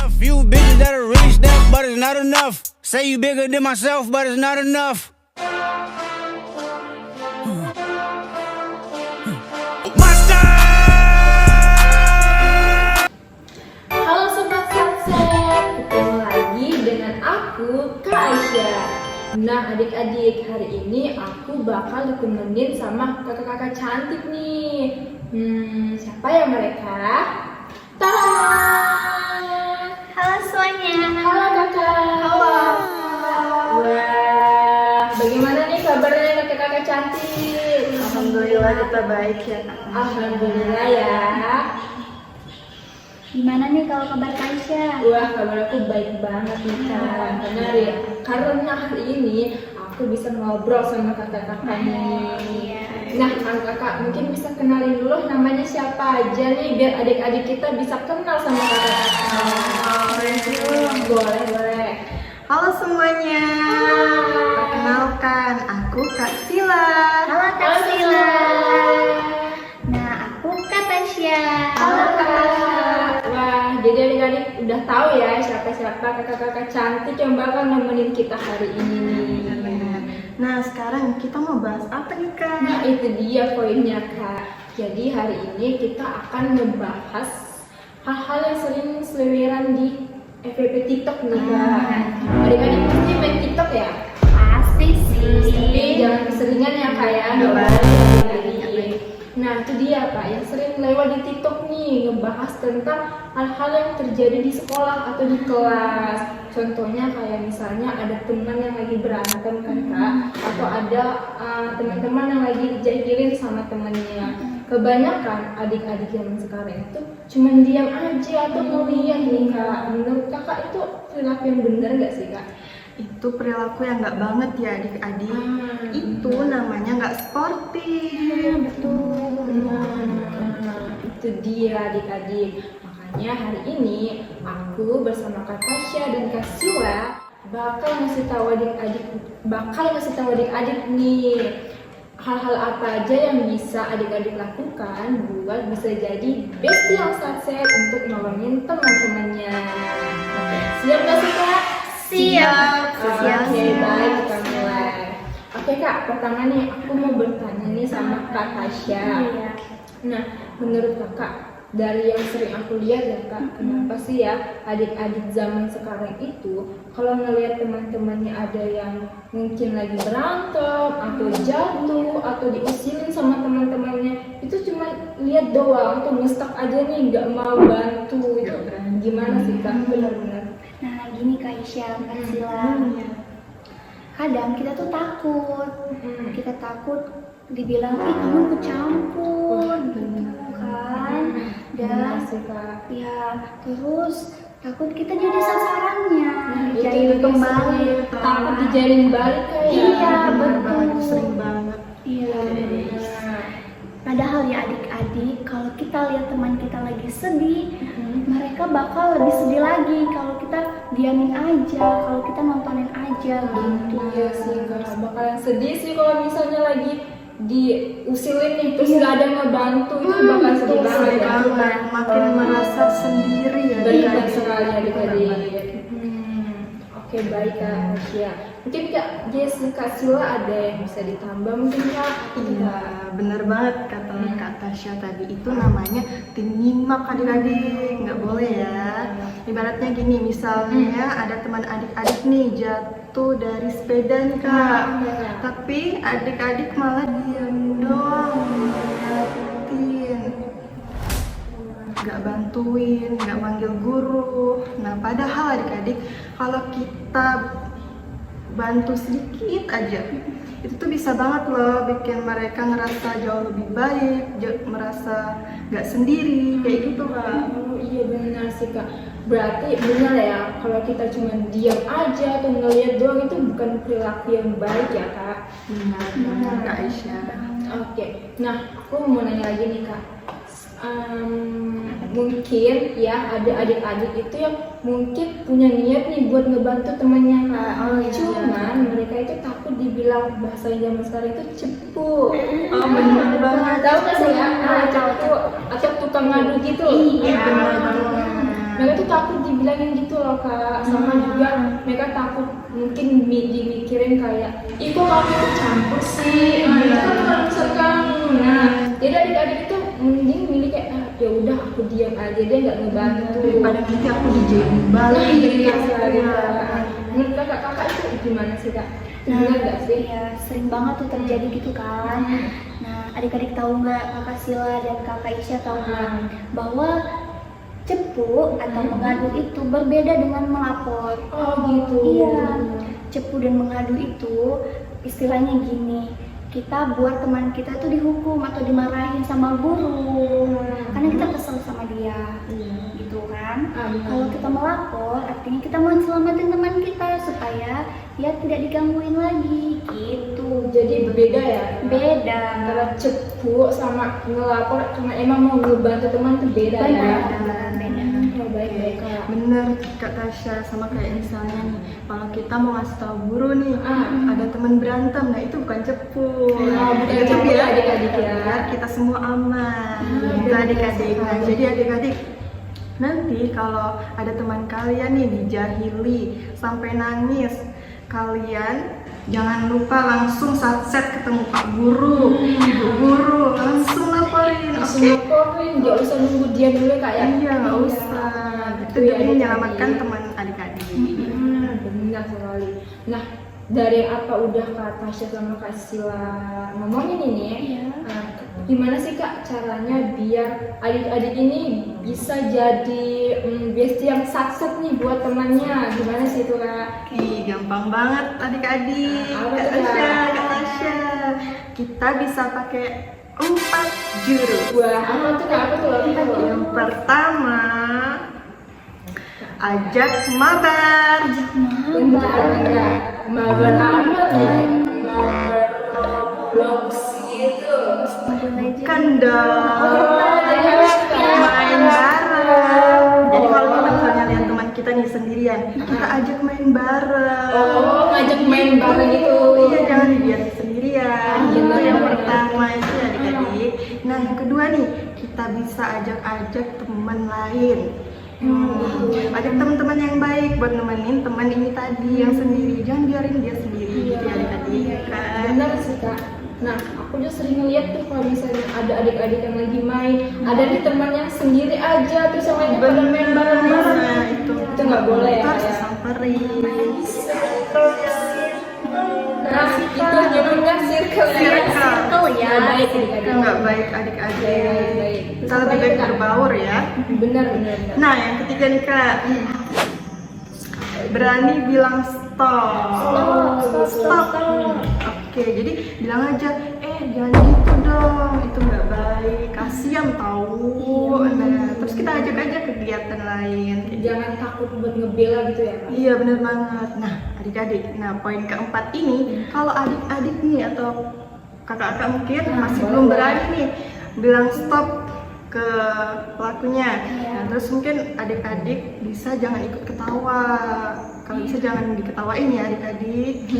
enough. You bitches that'll really step, but it's not enough. Say you bigger than myself, but it's not enough. Halo Sobat Sunset, ketemu lagi dengan aku, Kak Aisyah. Nah adik-adik, hari ini aku bakal ditemenin sama kakak-kakak cantik nih. Siapa ya mereka? Tada! Halo semuanya. Halo kakak. Halo. Wah, bagaimana nih kabarnya kakak-kakak cantik? Alhamdulillah kita baik ya. Alhamdulillah ya. Gimana nih kalau kabar Kaisya? Wah, kabar aku baik banget nih Kak. Karena hari ini aku bisa ngobrol sama kakak-kakak nih. Nah, kakak mungkin bisa kenalin dulu namanya siapa aja nih biar adik-adik kita bisa kenal sama kakak-kakak. Boleh. Halo semuanya, perkenalkan aku Kak Sila. Halo Kak Sila. Nah, aku Kak Tasya. Halo Kak. Wah, jadi adik-adik udah tahu ya siapa-siapa kakak-kakak cantik yang bakal nemenin kita hari ini nih. Nah sekarang kita mau bahas apa nih Kak? Nah itu dia poinnya Kak. Jadi hari ini kita akan membahas hal-hal yang sering seliweran di FYP TikTok nih Kak. Adik-adik pasti main TikTok ya? Pasti sih. Tapi jangan keseringan ya Kak ya. Nggak Adik-adik. Nah itu dia Kak, yang sering lewat di TikTok nih ngebahas tentang hal-hal yang terjadi di sekolah atau di kelas. Contohnya kayak misalnya ada teman yang lagi berantem kan Kak, atau ada teman-teman yang lagi dijahilin sama temannya. Kebanyakan adik-adik zaman sekarang itu cuma diam aja atau ngeliat nih Kak. Menurut kakak itu perilaku yang benar nggak sih Kak? Itu perilaku yang nggak banget ya adik-adik. Itu namanya nggak sportif. Betul. Itu dia adik-adik. Makanya hari ini aku bersama Kak Tasya dan Kak Sila bakal ngasih tahu adik-adik nih hal-hal apa aja yang bisa adik-adik lakukan buat bisa jadi bestie yang sukses untuk nolongin teman-temannya. Siap gak sih Kak? Siap. Oke, baik kita mulai. Oke Kak, pertama nih aku mau bertanya nih sama Kak Tasya. Iya. Nah, menurut kakak, dari yang sering aku lihat ya Kak, kenapa sih ya adik-adik zaman sekarang itu kalau ngelihat teman-temannya ada yang mungkin lagi berantem atau jatuh atau diusilin sama teman-temannya, itu cuma lihat doang tuh ngestak aja nih nggak mau bantu gitu. Gimana sih Kak? Benar-benar. Nah, gini Kak Isya, Kak Sila. Kadang kita tuh takut. Kita takut dibilang, ih kamu ikut campur gitu kan. Dan sih Kak. ya terus takut kita jadi sasarannya, Itu dijahilin kembali. takut dijahilin balik kayak. Iya, betul. Sering banget. Iya. Padahal ya adik-adik, kalau kita lihat teman kita lagi sedih, mereka bakal lebih sedih lagi kalau kita diamin aja, kalau kita nontonin aja gitu. Iya sih Kak, bakalan sedih sih kalau misalnya lagi diusilin nih terus nggak ada yang ngebantu, itu bakal sedih banget Sedih ya. banget, makin merasa sendiri ya. Benar adik-adik. sekali adik-adik. Benar-benar. Oke baik Kak Tasya. Mungkin Kak Jessica Sila ada yang bisa ditambah mungkin Kak? Iya, bener banget kata Kak Tasya tadi. Itu namanya tim nyimak adik-adik, nggak boleh ya. Ibaratnya gini, misalnya ada teman adik-adik nih jatuh dari sepeda nih Kak. Tapi adik-adik malah diam doang, ngeliatin, nggak bantuin, nggak manggil guru. Nah padahal adik-adik kalau kita bantu sedikit aja, itu tuh bisa banget loh bikin mereka ngerasa jauh lebih baik, merasa nggak sendiri kayak gitu Kak. Oh iya benar sih Kak. Berarti benar ya kalau kita cuma diam aja atau ngeliat doang itu bukan perilaku yang baik ya Kak. Benar Kak Aisyah. Oke, nah aku mau nanya lagi nih Kak. Mungkin ya ada adik-adik itu yang mungkin punya niat nih buat ngebantu temannya Kak. Cuman mereka itu takut dibilang bahasa zaman sekarang itu cepu. Benar banget. Tahu nggak sih ya? Cepu atau tukang ngadu gitu. Iya. Benar banget. Mereka tuh takut dibilangin gitu loh kak, sama juga mereka takut mungkin dimikirin kayak, ih kok kamu ikut campur sih, itu kan urusan kamu. Nah, jadi adik-adik itu mending milih kayak, ya udah aku diam aja, dia nggak ngebantu. Daripada nanti aku dijauhin balik dari Iya, keluarga. menurut kakak itu gimana sih kak? Nah, Benar nggak sih? ya sering banget tuh terjadi gitu kan. Nah, adik-adik tahu nggak, kakak Sila dan kakak Isya tahu nggak bahwa cepu atau mengadu itu berbeda dengan melapor. Oh gitu. Iya, cepu dan mengadu itu istilahnya gini, kita buat teman kita tuh dihukum atau dimarahin sama guru karena kita kesel sama dia, gitu kan. Benar. Kalau kita melapor, artinya kita mau selamatin teman kita supaya dia tidak digangguin lagi, gitu. Jadi beda ya? Beda. Antara cepu sama ngelapor karena emang mau ngebantu teman tuh beda ya? Beda. Oh, baik-baik kak. Bener Kak Tasya, sama kayak misalnya nih, kalau kita mau ngasih tahu guru nih, ada teman berantem, nah itu bukan cepu. bukan Itu cepu biar ya, adik-adik ya. biar kita semua aman. Gitu adik-adik. Nah, jadi adik-adik, nanti kalau ada teman kalian nih dijahili sampai nangis, kalian jangan lupa langsung satset ketemu Pak Guru, Ibu Guru, langsung laporin, oke? Laporin, nggak usah nunggu dia dulu kak ya? Iya, nggak usah. Itu Iya, demi adik-adik. menyelamatkan teman adik-adik. Benar sekali. Nah, dari apa udah Kak Tasya sama Kak Sila ngomongin ini, gimana sih Kak caranya biar adik-adik ini bisa jadi bestie yang sukses nih buat temannya? Gimana sih itu Kak? Ih, gampang banget adik-adik. Apa Kak tuh, Tasya, Kak? Kak Tasya. Kita bisa pakai 4 jurus. Wah, apa tuh Kak? Apa tuh? Yang pertama, ajak mabar. Bentar, Kak. Mabar apa nih? Mabar Roblox gitu. Kan dong, main bareng. Jadi kalau kita misalnya lihat teman kita nih sendirian, kita ajak main bareng. Oh, ngajak main bareng gitu. Iya, jangan dibiarin sendirian. Itu benar, yang benar. pertama itu adik-adik. Nah, yang kedua nih, kita bisa ajak-ajak teman lain. Ajak teman-teman yang baik buat nemenin teman ini tadi yang sendiri. Jangan biarin dia sendiri gitu ya adik-adik kan. Benar sih Kak. Nah, aku juga sering ngeliat tuh kalau misalnya ada adik-adik yang lagi main, ada nih teman yang sendiri aja terus yang lainnya pada main bareng-bareng. Nah, itu nggak boleh ya, Itu harus Kak? disamperin. Nah, itu namanya circle ya. Circle ya. Nggak baik adik-adik. Itu nggak baik adik-adik. Baik. Kita lebih baik berbaur ya. Benar. Nah, yang ketiga nih Kak, berani bilang stop. Stop. Oke, jadi bilang aja, jangan gitu dong, itu nggak baik, kasihan tahu. Nah, terus kita ajak aja kegiatan lain. Jangan takut buat ngebela gitu ya Kak. Iya, bener banget. Nah, adik-adik, nah poin keempat ini, kalau adik-adik nih atau kakak-kakak mungkin masih belum berani nih bilang stop ke pelakunya. Nah, terus mungkin adik-adik bisa jangan ikut ketawa. Kalau bisa jangan diketawain ya adik-adik. Ini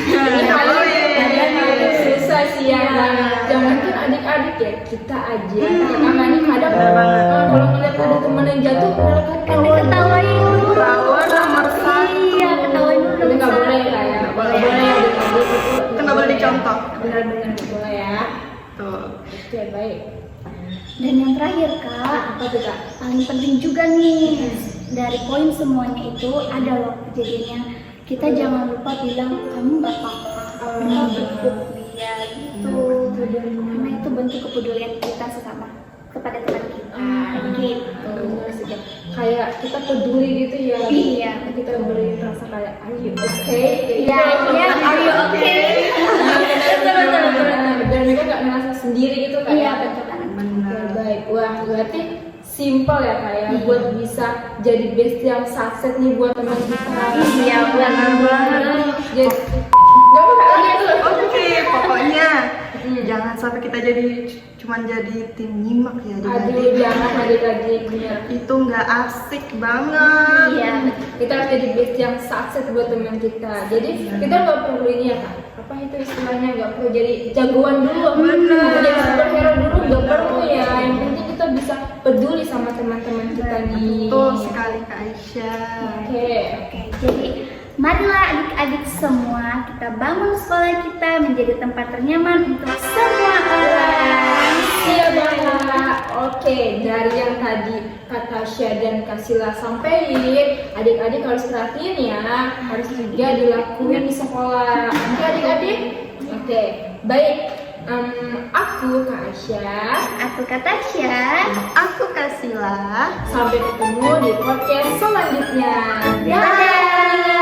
Nggak kalian boleh. susah sih ya. Jangan kan adik-adik ya, kita aja. Karena ini kadang Bener banget. kalau ngeliat ada temen yang jatuh, malah Ketawain dulu. Ketawa nomor satu. Iya, ketawain dulu. itu nggak boleh ya. Nggak boleh. adik-adik itu. Itu nggak boleh dicontoh. Benar-benar nggak boleh ya. Tuh. Oke baik. Dan yang terakhir Kak, Apa tuh Kak? paling penting juga nih dari poin semuanya itu ada loh kejadiannya, kita jangan lupa bilang kamu nggak apa-apa, kamu cukup dia gitu, karena itu bentuk kepedulian kita sesama kepada teman kita gitu. Benar sih Kak. Kayak kita peduli gitu ya. Iya. Kita beri rasa kayak are you okay? Iya, are you okay? Benar. Dan mereka nggak ngerasa sendiri gitu kayak. Iya, betul banget. Ya, baik, wah berarti simple ya kayak buat bisa jadi bestie yang sukses nih buat teman kita. Iya, benar banget. Jadi nggak apa Oke, pokoknya jangan sampai kita cuman jadi tim nyimak ya Aduh, adik-adik. jangan adik-adiknya. Itu nggak asik banget. Iya, Kita harus jadi bestie yang sukses buat teman kita. Jadi kita nggak perlu ini ya kak. Apa itu istilahnya nggak perlu jadi jagoan dulu. Benar. Jadi superhero dulu nggak perlu ya. Yang penting kita kita bisa peduli sama teman-teman kita nih. Betul sekali Kak Aisyah. Oke. Oke, jadi marilah adik-adik semua kita bangun sekolah kita menjadi tempat ternyaman untuk semua orang. Iya banget. Oke, dari yang tadi Kak Tasya dan Kak Sila sampaikan, adik-adik harus perhatiin ya, harus juga dilakuin di sekolah. Oke adik-adik? Oke, baik. Aku Kak Aisyah. Aku Kak Tasya. Aku Kak Sila. Sampai ketemu di podcast selanjutnya. Dadah.